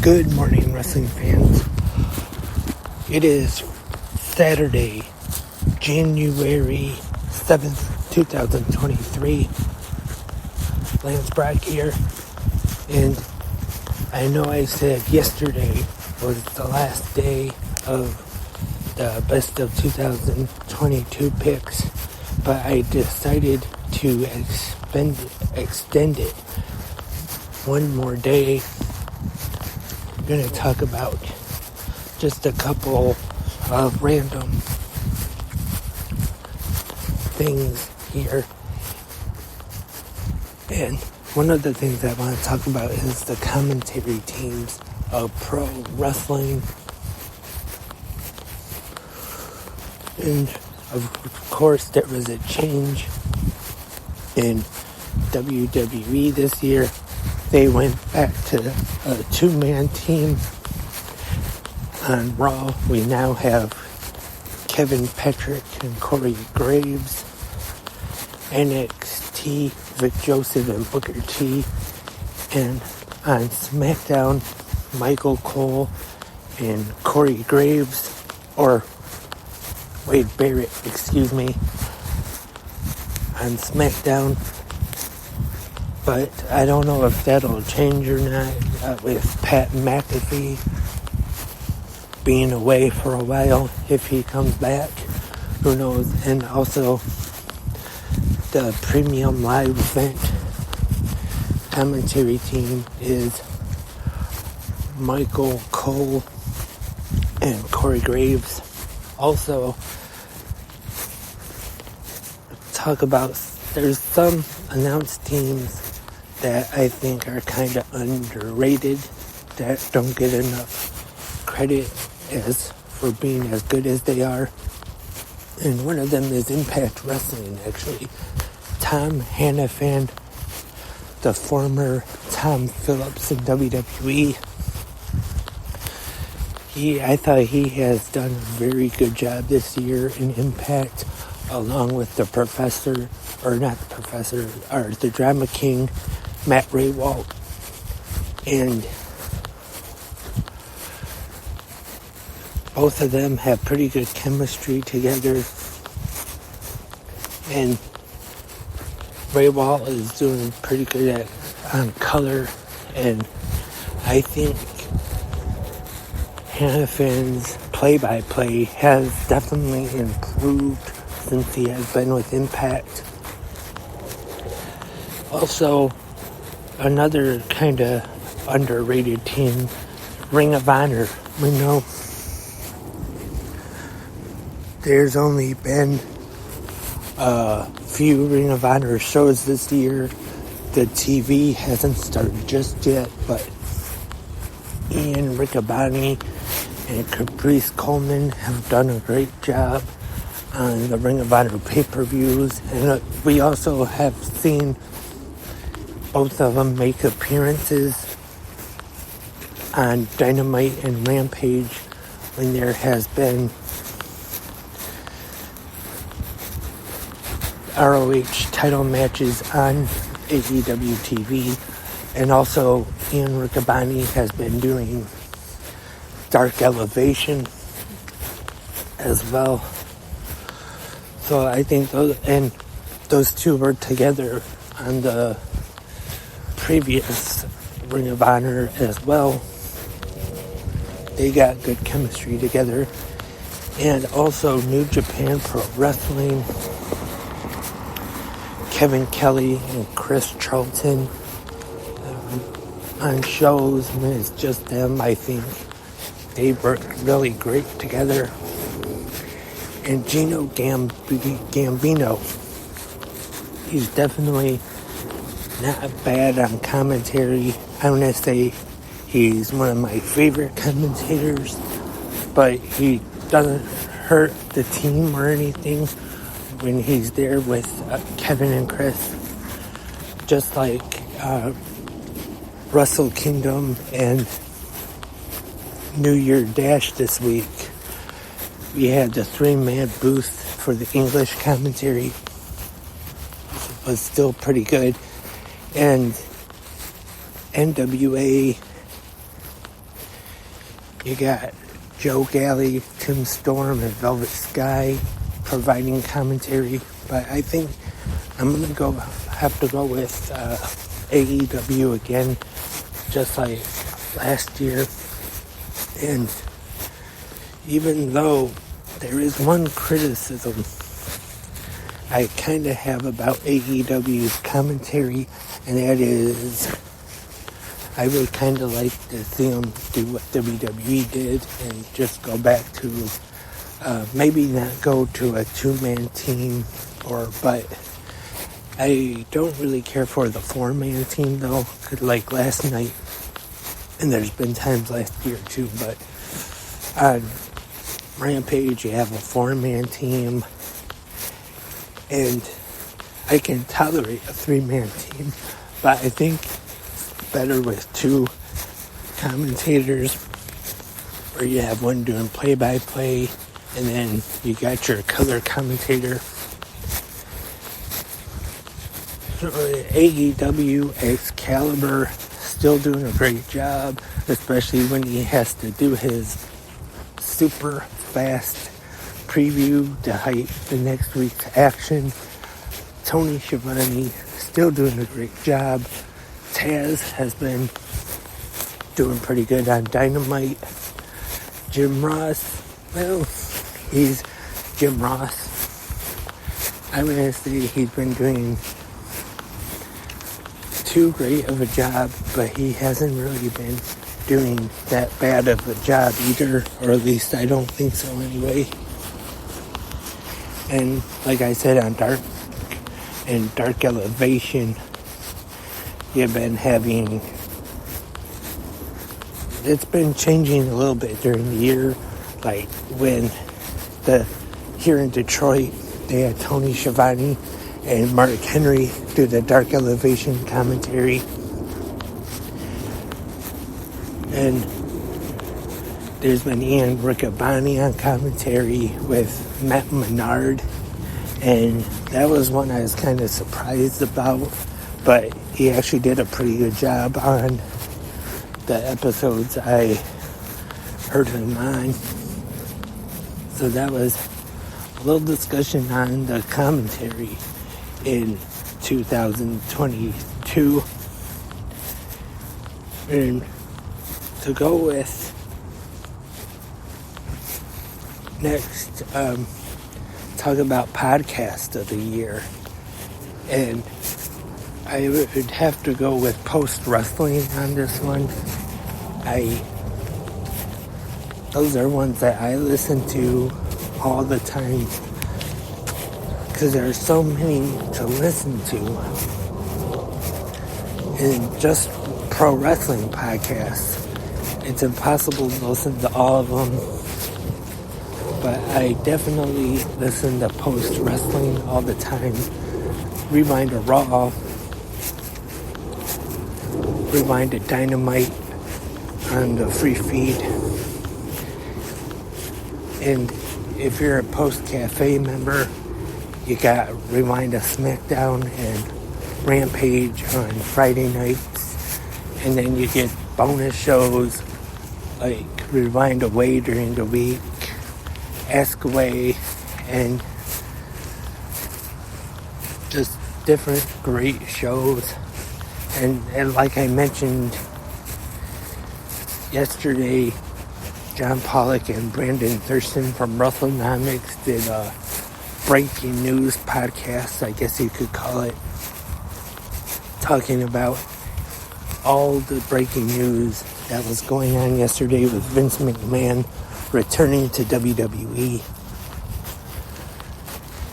Good morning, wrestling fans. It is Saturday, January 7th, 2023. Lance Brock here. And I know I said yesterday was the last day of the best of 2022 picks, but I decided to extend it one more day. I'm going to talk about just a couple of random things here. And one of the things I want to talk about is the commentary teams of pro wrestling. And of course, there was a change in WWE this year. They went back to a two-man team on Raw. We now have Kevin Patrick and Corey Graves. NXT, Vic Joseph and Booker T. And on SmackDown, Michael Cole and Corey Graves, or Wade Barrett, on SmackDown. But I don't know if that'll change or not with Pat McAfee being away for a while. If he comes back, who knows? And also the premium live event commentary team is Michael Cole and Corey Graves. Also, talk about there's some announced teams that I think are kind of underrated, that don't get enough credit as for being as good as they are. And one of them is Impact Wrestling, actually. Tom Hannafan, the former Tom Phillips in WWE. I thought he has done a very good job this year in Impact, along with the Drama King, Matt Raywalt. And both of them have pretty good chemistry together. And Raywalt is doing pretty good on color. And I think Hannafan's play-by-play has definitely improved since he has been with Impact. Also, another kind of underrated team, Ring of Honor. We know there's only been a few Ring of Honor shows this year. The TV hasn't started just yet, but Ian Riccaboni and Caprice Coleman have done a great job on the Ring of Honor pay-per-views. And we also have seen both of them make appearances on Dynamite and Rampage when there has been ROH title matches on AEW TV. And also Ian Riccaboni has been doing Dark Elevation as well. So I think those two were together on the previous Ring of Honor as well. They got good chemistry together. And also New Japan Pro Wrestling, Kevin Kelly and Chris Charlton on shows when it's just them. I think they work really great together. And Gino Gambino, he's definitely not bad on commentary. I want to say he's one of my favorite commentators, but he doesn't hurt the team or anything when he's there with Kevin and Chris. Just like Wrestle Kingdom and New Year Dash this week. We had the 3-man booth for the English commentary. It was still pretty good. And NWA You got Joe Galley, Tim Storm, and Velvet Sky providing commentary. But I think I'm going to have to go with AEW again, just like last year. And even though there is one criticism I kind of have about AEW's commentary, and that is I would kind of like to see them do what WWE did and just go back to maybe not go to a two-man team, but I don't really care for the four-man team though, like last night, and there's been times last year too, but on Rampage you have a four-man team, and I can tolerate a three-man team, but I think it's better with two commentators, where you have one doing play-by-play, and then you got your color commentator. AEW Excalibur still doing a great job, especially when he has to do his super fast preview to hype the next week's action. Tony Schiavone still doing a great job. Taz has been doing pretty good on Dynamite. Jim Ross, well, he's Jim Ross. I'm going to say he's been doing too great of a job, but he hasn't really been doing that bad of a job either, or at least I don't think so anyway. And like I said, on Dark Elevation, you've been having, it's been changing a little bit during the year, like when here in Detroit, they had Tony Schiavone and Mark Henry do the Dark Elevation commentary. And there's been Ian Riccaboni on commentary with Matt Menard. And that was one I was kind of surprised about. But he actually did a pretty good job on the episodes I heard him on. So that was a little discussion on the commentary in 2022. And to go with next, talk about podcast of the year. And I would have to go with Post Wrestling on this one. Those are ones that I listen to all the time, because there are so many to listen to, and just pro wrestling podcasts, it's impossible to listen to all of them. But I definitely listen to Post Wrestling all the time. Rewind to Raw, Rewind to Dynamite on the free feed. And if you're a Post Cafe member, you got Rewind to SmackDown and Rampage on Friday nights. And then you get bonus shows like Rewind Away during the week, Ask Away, and just different great shows. And like I mentioned yesterday, John Pollock and Brandon Thurston from WrestleNomics did a breaking news podcast, I guess you could call it, talking about all the breaking news that was going on yesterday with Vince McMahon returning to WWE.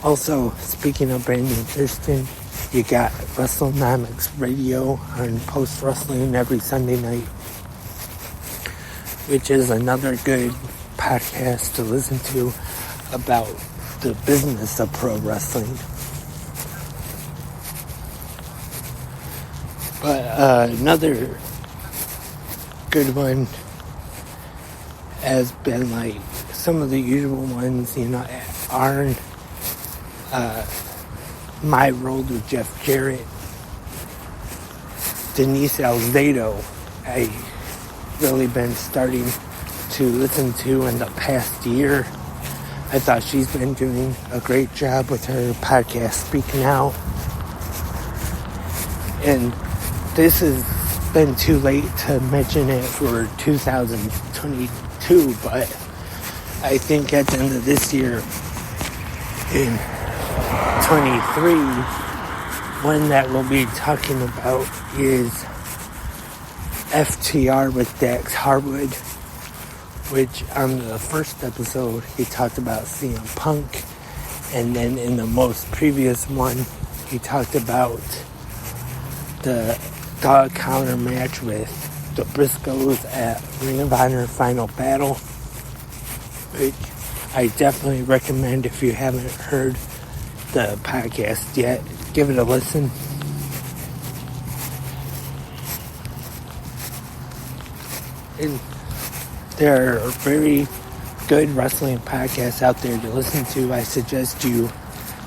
Also, speaking of Brandon Thurston, you got WrestleNomics Radio on Post Wrestling every Sunday night, which is another good podcast to listen to about the business of pro wrestling. But another good one has been like some of the usual ones, Arn, My World with Jeff Jarrett, Denise Alzado. I really been starting to listen to in the past year. I thought she's been doing a great job with her podcast, Speak Now. And this has been too late to mention it for 2022, but I think at the end of this year, in 23, one that we'll be talking about is FTR with Dax Harwood, which on the first episode he talked about CM Punk, and then in the most previous one he talked about the dog counter match with the Briscoes at Ring of Honor Final Battle, which I definitely recommend. If you haven't heard the podcast yet, give it a listen. And there are very good wrestling podcasts out there to listen to. I suggest you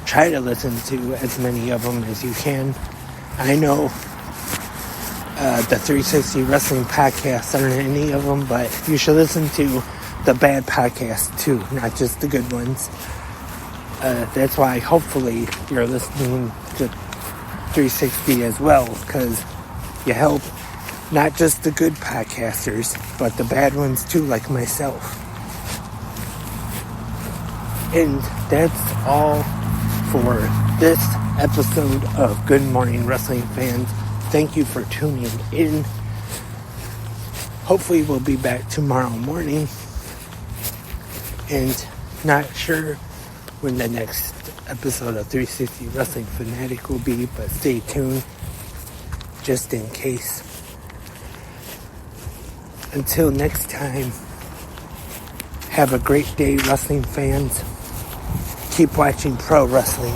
try to listen to as many of them as you can. I know the 360 Wrestling podcasts aren't any of them, but you should listen to the bad podcasts too, not just the good ones. That's why hopefully you're listening to 360 as well, because you help not just the good podcasters, but the bad ones too, like myself. And that's all for this episode of Good Morning Wrestling Fans. Thank you for tuning in. Hopefully we'll be back tomorrow morning. And not sure when the next episode of 360 Wrestling Fanatic will be, but stay tuned just in case. Until next time, have a great day, wrestling fans. Keep watching pro wrestling.